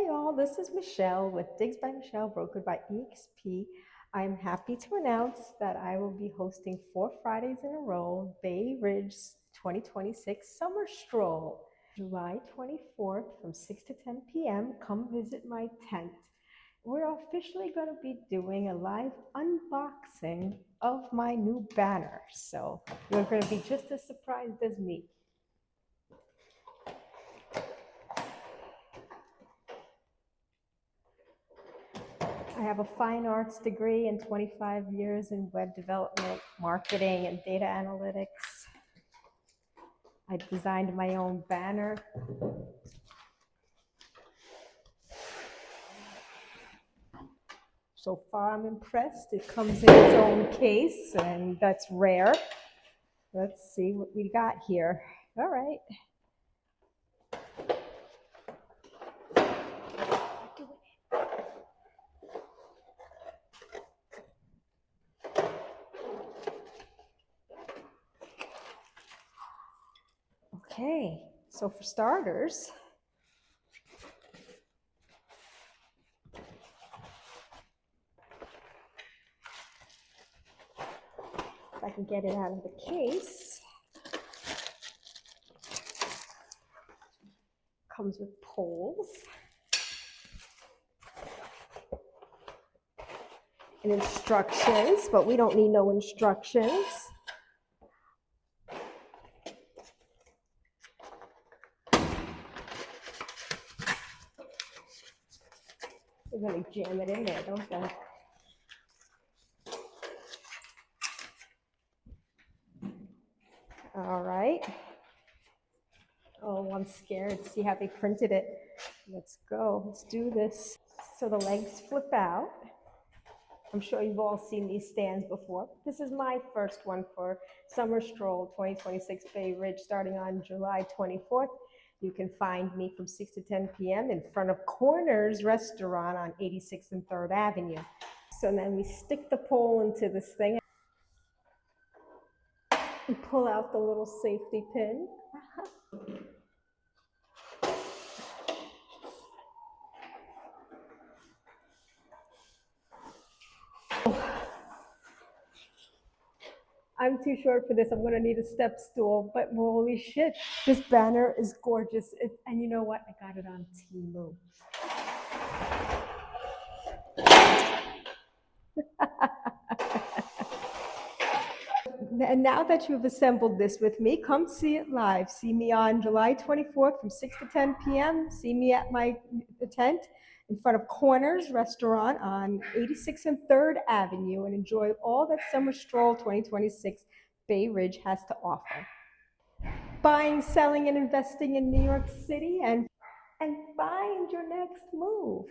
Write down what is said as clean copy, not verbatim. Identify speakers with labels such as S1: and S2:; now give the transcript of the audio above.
S1: Hey all, this is Michelle with Digs by Michelle, brokered by EXP. I'm happy to announce that I will be hosting 4 Fridays in a row, Bay Ridge 2026 Summer Stroll, July 24th from 6 to 10 p.m. Come visit my tent. We're officially going to be doing a live unboxing of my new banner. So you're going to be just as surprised as me. I have a fine arts degree and 25 years in web development, marketing, and data analytics. I designed my own banner. So far, I'm impressed. It comes in its own case, and that's rare. Let's see what we got here. All right. Okay, so for starters, if I can get it out of the case, comes with poles and instructions, but we don't need no instructions. They're going to jam it in there, don't they? All right. Oh, I'm scared. See how they printed it. Let's go. Let's do this. So the legs flip out. I'm sure you've all seen these stands before. This is my first one for Summer Stroll 2026 Bay Ridge starting on July 24th. You can find me from 6 to 10 p.m. in front of Corners Restaurant on 86th and 3rd Avenue. So then we stick the pole into this thing and pull out the little safety pin. I'm too short for this. I'm going to need a step stool, but holy shit, this banner is gorgeous. And you know what? I got it on Temu. And now that you've assembled this with me, come see it live. See me on July 24th from 6 to 10 p.m. See me at my tent in front of Corners Restaurant on 86th and 3rd Avenue and enjoy all that Summer Stroll 2026 Bay Ridge has to offer. Buying, selling, and investing in New York City and find your next move.